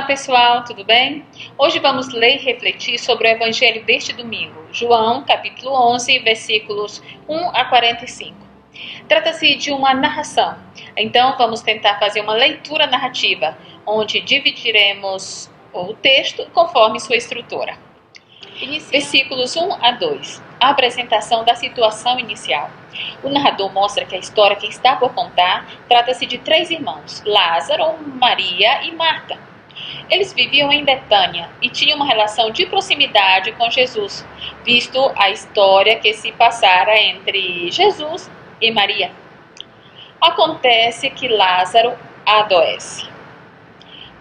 pessoal, tudo bem? Hoje vamos ler e refletir sobre o Evangelho deste domingo, João, capítulo 11, versículos 1 a 45. Trata-se de uma narração, então vamos tentar fazer uma leitura narrativa, onde dividiremos o texto conforme sua estrutura. Versículos 1 a 2. A apresentação da situação inicial. O narrador mostra que a história que está por contar trata-se de 3 irmãos, Lázaro, Maria e Marta. Eles viviam em Betânia e tinham uma relação de proximidade com Jesus, visto a história que se passara entre Jesus e Maria. Acontece que Lázaro adoece.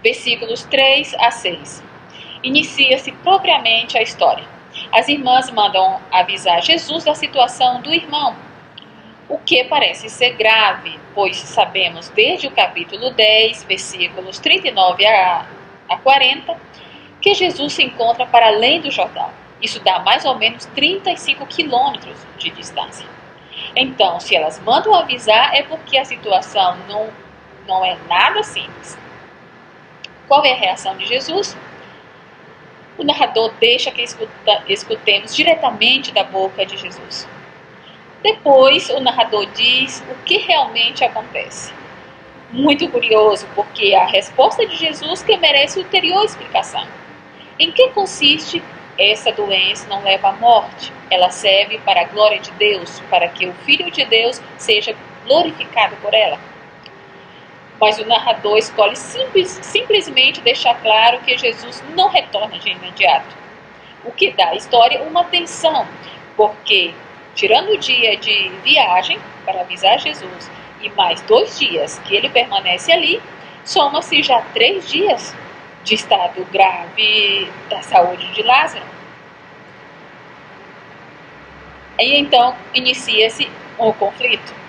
Versículos 3 a 6. Inicia-se propriamente a história. As irmãs mandam avisar Jesus da situação do irmão, o que parece ser grave, pois sabemos desde o capítulo 10, versículos 39 a 40, que Jesus se encontra para além do Jordão. Isso dá mais ou menos 35 quilômetros de distância. Então, se elas mandam avisar, é porque a situação não é nada simples. Qual é a reação de Jesus? O narrador deixa que escutemos diretamente da boca de Jesus. Depois, o narrador diz o que realmente acontece. Muito curioso, porque a resposta de Jesus que merece ulterior explicação. Em que consiste essa doença? Não leva à morte. Ela serve para a glória de Deus, para que o Filho de Deus seja glorificado por ela. Mas o narrador escolhe simplesmente deixar claro que Jesus não retorna de imediato, o que dá à história uma tensão, porque, tirando o dia de viagem para avisar Jesus e mais 2 dias que ele permanece ali, soma-se já 3 dias de estado grave da saúde de Lázaro. E então inicia-se o conflito.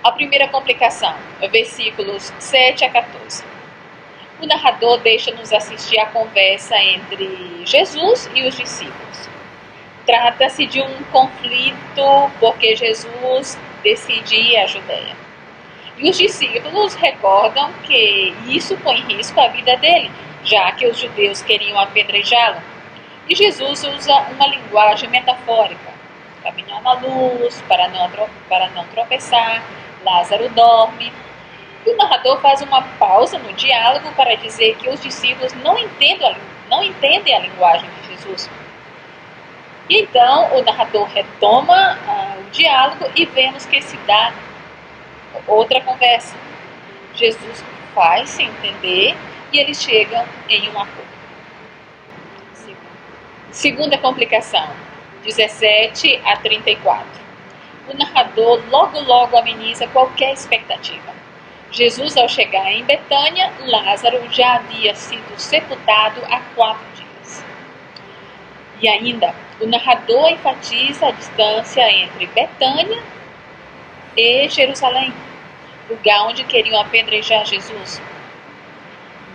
A primeira complicação, versículos 7 a 14. O narrador deixa-nos assistir a conversa entre Jesus e os discípulos. Trata-se de um conflito porque Jesus decide ir à Judeia. E os discípulos recordam que isso põe em risco a vida dele, já que os judeus queriam apedrejá-lo. E Jesus usa uma linguagem metafórica, caminhar na luz para não tropeçar. Lázaro dorme. E o narrador faz uma pausa no diálogo para dizer que os discípulos não entendem a linguagem de Jesus. E então o narrador retoma o diálogo e vemos que se dá outra conversa. Jesus faz-se entender e eles chegam em um acordo. Segunda complicação, 17 a 34. O narrador logo ameniza qualquer expectativa. Jesus, ao chegar em Betânia, Lázaro já havia sido sepultado há 4 dias. E ainda, o narrador enfatiza a distância entre Betânia e Jerusalém, lugar onde queriam apedrejar Jesus.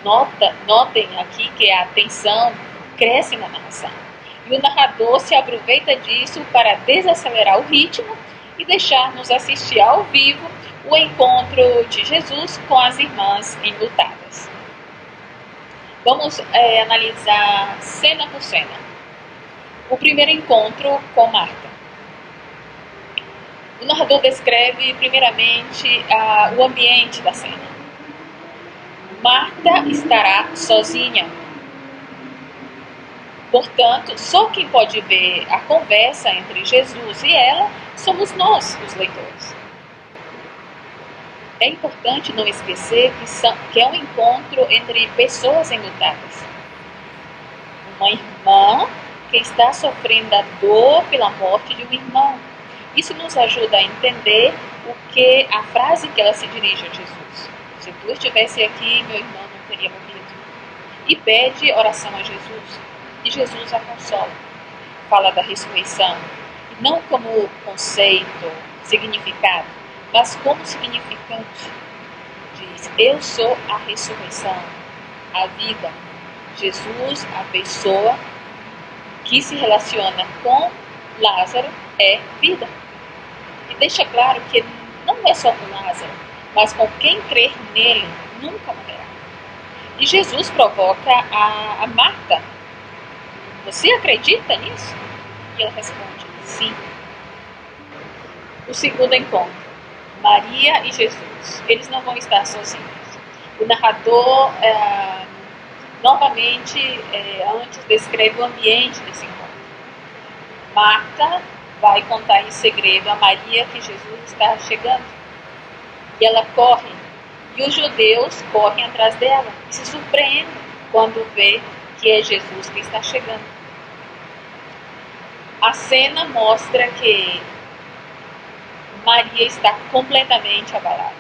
Notem aqui que a tensão cresce na narração. E o narrador se aproveita disso para desacelerar o ritmo e deixar-nos assistir ao vivo o encontro de Jesus com as irmãs enlutadas. Vamos analisar cena por cena. O primeiro encontro com Marta. O narrador descreve primeiramente o ambiente da cena. Marta estará sozinha. Portanto, só quem pode ver a conversa entre Jesus e ela somos nós, os leitores. É importante não esquecer que é um encontro entre pessoas enlutadas. Uma irmã que está sofrendo a dor pela morte de um irmão. Isso nos ajuda a entender a frase que ela se dirige a Jesus. Se tu estivesse aqui, meu irmão não teria morrido. E pede oração a Jesus. E Jesus a consola. Fala da ressurreição. E não como conceito, significado, mas como significante. Diz, eu sou a ressurreição, a vida. Jesus, a pessoa que se relaciona com Lázaro, é vida. E deixa claro que não é só com Lázaro, mas com quem crer nele nunca morrerá. E Jesus provoca a Marta. Você acredita nisso? E ela responde, sim. O segundo encontro, Maria e Jesus. Eles não vão estar sozinhos. O narrador, novamente, antes descreve o ambiente desse encontro. Marta vai contar em segredo a Maria que Jesus está chegando. E ela corre. E os judeus correm atrás dela e se surpreendem quando vê que é Jesus que está chegando. A cena mostra que Maria está completamente abalada.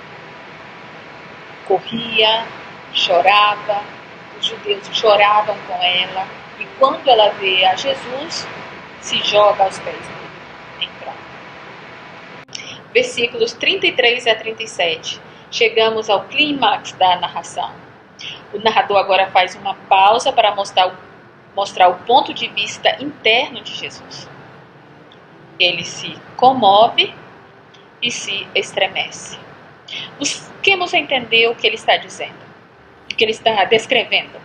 Corria, chorava, os judeus choravam com ela, e quando ela vê a Jesus, se joga aos pés dele, em pranto. Versículos 33 a 37. Chegamos ao clímax da narração. O narrador agora faz uma pausa para mostrar o ponto de vista interno de Jesus. Ele se comove e se estremece. Busquemos entender o que ele está dizendo, o que ele está descrevendo.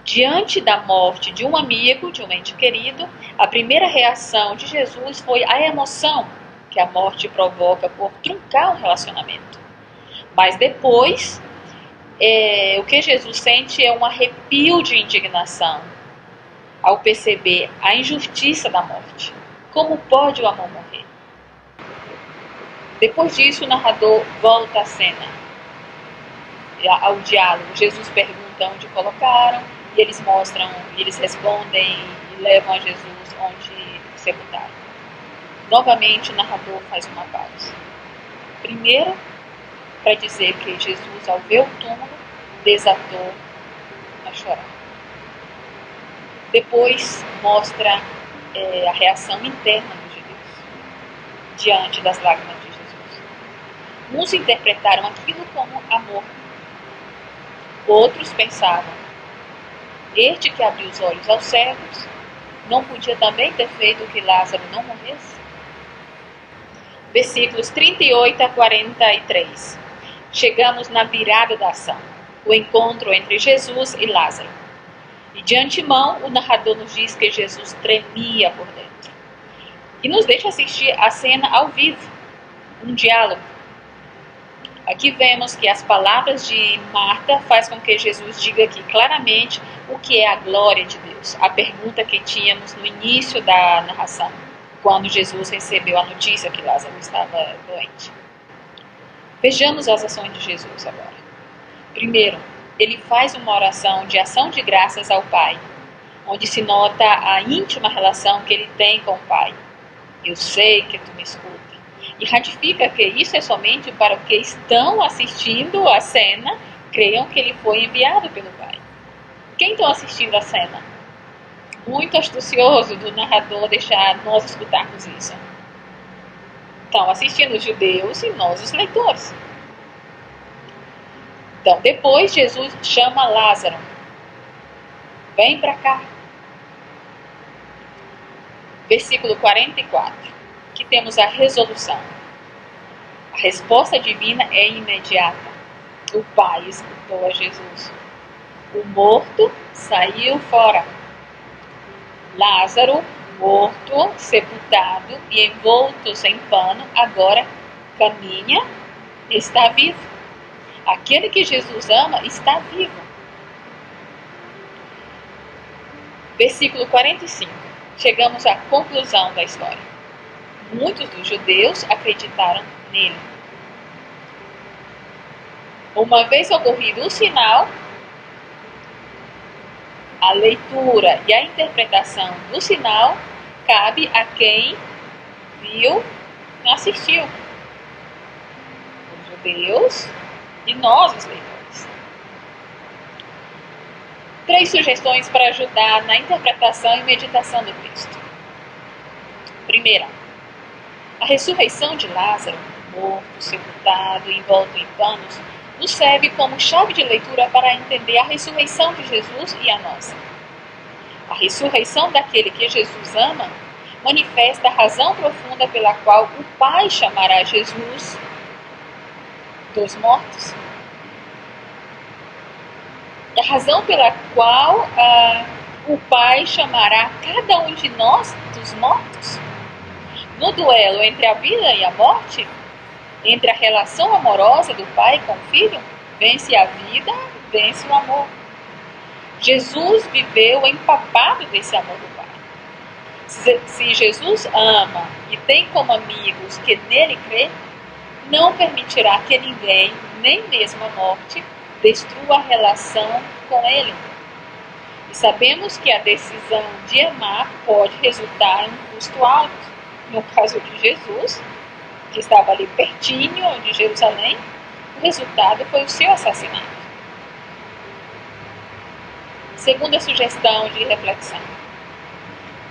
Diante da morte de um amigo, de um ente querido, a primeira reação de Jesus foi a emoção que a morte provoca por truncar um relacionamento. Mas depois, o que Jesus sente é um arrepio de indignação ao perceber a injustiça da morte. Como pode o amor morrer? Depois disso, o narrador volta à cena, ao diálogo. Jesus pergunta onde colocaram, e eles mostram, e eles respondem e levam a Jesus onde sepultaram. Novamente, o narrador faz uma pausa. Primeiro, para dizer que Jesus, ao ver o túmulo, desatou a chorar. Depois, mostra a reação interna dos judeus diante das lágrimas de Jesus. Uns interpretaram aquilo como amor. Outros pensavam, este que abriu os olhos aos cegos, não podia também ter feito que Lázaro não morresse? Versículos 38 a 43. Chegamos na virada da ação, o encontro entre Jesus e Lázaro. E de antemão, o narrador nos diz que Jesus tremia por dentro. E nos deixa assistir a cena ao vivo, um diálogo. Aqui vemos que as palavras de Marta fazem com que Jesus diga aqui claramente o que é a glória de Deus. A pergunta que tínhamos no início da narração, quando Jesus recebeu a notícia que Lázaro estava doente. Vejamos as ações de Jesus agora. Primeiro, ele faz uma oração de ação de graças ao Pai, onde se nota a íntima relação que ele tem com o Pai. Eu sei que tu me escuta. E ratifica que isso é somente para os que estão assistindo a cena, creiam que ele foi enviado pelo Pai. Quem está assistindo a cena? Muito astucioso do narrador deixar nós escutarmos isso. Estão assistindo os judeus e nós os leitores. Então, depois Jesus chama Lázaro. Vem para cá. Versículo 44. Aqui temos a resolução. A resposta divina é imediata. O Pai escutou a Jesus. O morto saiu fora. Lázaro, morto, sepultado e envolto em pano, agora caminha, está vivo. Aquele que Jesus ama está vivo. Versículo 45. Chegamos à conclusão da história. Muitos dos judeus acreditaram nele. Uma vez ocorrido o sinal, a leitura e a interpretação do sinal cabe a quem viu e assistiu. Os judeus e nós, os leitores. 3 sugestões para ajudar na interpretação e meditação do texto. Primeira, a ressurreição de Lázaro, morto, sepultado, envolto em panos, nos serve como chave de leitura para entender a ressurreição de Jesus e a nossa. A ressurreição daquele que Jesus ama manifesta a razão profunda pela qual o Pai chamará Jesus dos mortos. A razão pela qual o Pai chamará cada um de nós dos mortos? No duelo entre a vida e a morte, entre a relação amorosa do Pai com o Filho, vence a vida, vence o amor. Jesus viveu empapado desse amor do Pai. Se Jesus ama e tem como amigos que nele crê, não permitirá que ninguém, nem mesmo a morte, destrua a relação com ele. E sabemos que a decisão de amar pode resultar em um custo alto. No caso de Jesus, que estava ali pertinho de Jerusalém, o resultado foi o seu assassinato. Segunda sugestão de reflexão.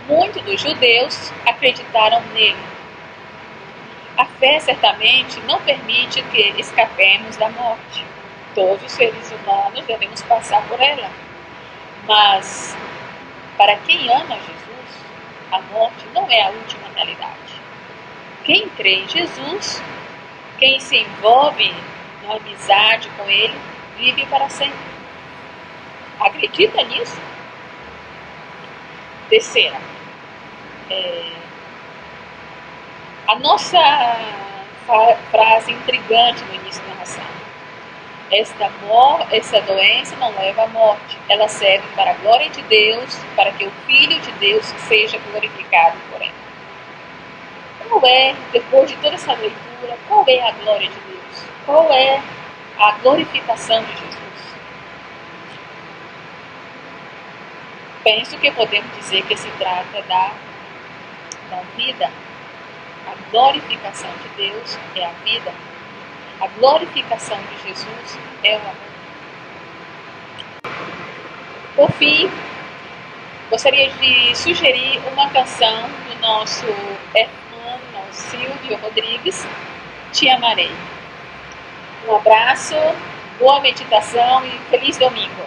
Muitos dos judeus acreditaram nele. A fé certamente não permite que escapemos da morte. Todos os seres humanos devemos passar por ela. Mas, para quem ama Jesus, a morte não é a última realidade. Quem crê em Jesus, quem se envolve na amizade com Ele, vive para sempre. Acredita nisso? Terceira, a nossa frase intrigante no início da narração. Essa doença não leva à morte, ela serve para a glória de Deus, para que o Filho de Deus seja glorificado por ela. Qual é, depois de toda essa leitura, qual é a glória de Deus? Qual é a glorificação de Jesus? Penso que podemos dizer que se trata da vida. A glorificação de Deus é a vida. A glorificação de Jesus é o amor. Por fim, gostaria de sugerir uma canção do nosso irmão Silvio Rodrigues, Te Amarei. Um abraço, boa meditação e feliz domingo.